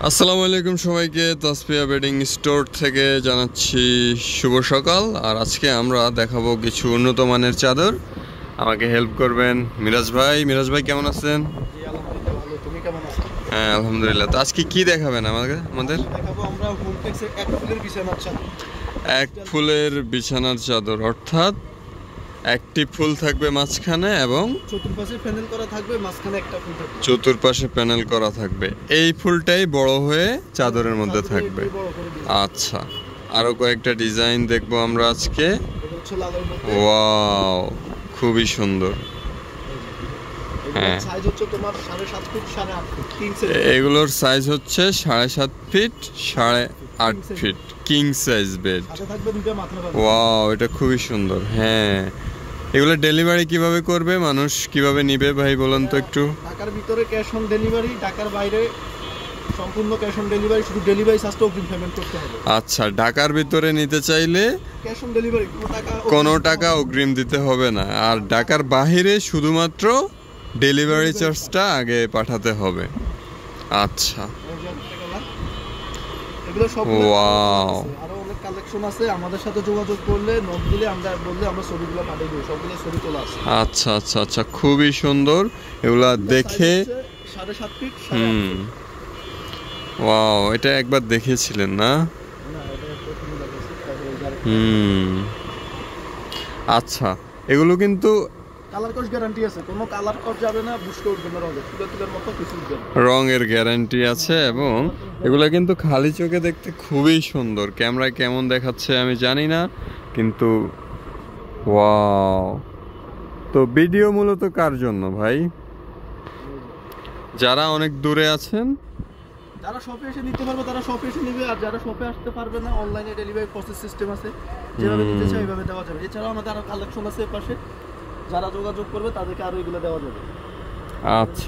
আসসালামু আলাইকুম সবাইকে, তাসফিয়া বেডিং স্টোর থেকে জানাচ্ছি শুভ সকাল। আর আজকে আমরা দেখাবো কিছু উন্নত মানের চাদর। আমাকে হেল্প করবেন মিরাজ ভাই। মিরাজ ভাই কেমন আছেন? হ্যাঁ আলহামদুলিল্লাহ। তো আজকে কি দেখাবেন আমাদের? এক ফুলের বিছানার চাদর, অর্থাৎ একটি ফুল থাকবে মাঝখানে এবং চতুর্পাশে প্যানেল করা থাকবে, মাঝখানে একটা ফুল থাকবে, চতুর্পাশে প্যানেল করা থাকবে। এই ফুলটাই বড় হয়ে চাদরের মধ্যে থাকবে। আচ্ছা, আরো কয়েকটা ডিজাইন দেখবো আমরা আজকে। ওয়াও, খুবই সুন্দর। হ্যাঁ, এগুলোর সাইজ হচ্ছে 7.5 feet 8.5 feet, king size bed. Wow, এটা খুবই সুন্দর। হ্যাঁ, এগুলো ডেলিভারি কিভাবে করবে, মানুষ কিভাবে নিবে ভাই বলেন তো একটু? ঢাকার ভিতরে ক্যাশ অন ডেলিভারি, ঢাকার বাইরে সম্পূর্ণ ক্যাশ অন ডেলিভারি, শুধু ডেলিভারি চার্জটা অগ্রিম পেমেন্ট করতে হবে। আচ্ছা, ঢাকার ভিতরে নিতে চাইলে ক্যাশ অন ডেলিভারি, কোনো টাকা অগ্রিম দিতে হবে না। আর ঢাকার বাইরে শুধুমাত্র ডেলিভারি চার্জটা আগে পাঠাতে হবে। আচ্ছা, এগুলো সব ওয়াও, আরো অনেক কালেকশন আছে। আমাদের সাথে যোগাযোগ করলে, নক দিলে, আমরা বললে আমরা ছবিগুলো পাঠিয়ে দেব। সবগুলো ছবি তোলা আছে। আচ্ছা আচ্ছা আচ্ছা, খুবই সুন্দর। এগুলা দেখে 7.5 ফিট। ওয়াও, এটা একবার দেখিয়েছিলেন না? আচ্ছা, এগুলো কিন্তু কালার কস গ্যারান্টি আছে, কোনো কালার কস যাবে না, বুঝতে উঠবে না, রঙের মতো কিছু উঠবে না। রঙের গ্যারান্টি আছে এবং এগুলো কিন্তু খালি চোখে দেখতে খুবই সুন্দর। ক্যামেরায় কেমন দেখাচ্ছে আমি জানি না, কিন্তু ওয়াও। তো ভিডিও মূলত কার জন্য ভাই? যারা অনেক দূরে আছেন, যারা শপে এসে নিতে পারবে তারা শপে এসে নেবে, আর যারা শপে আসতে পারবে না, অনলাইনে ডেলিভারি প্রসেস সিস্টেম আছে, যেভাবে নিতে চাই ওইভাবে দেওয়া যাবে। এছাড়াও আমাদের আরো কালেকশন আছে পাশে, যারা যোগাযোগ করবে তাদেরকে আরো এগুলো দেওয়া যাবে। আচ্ছা।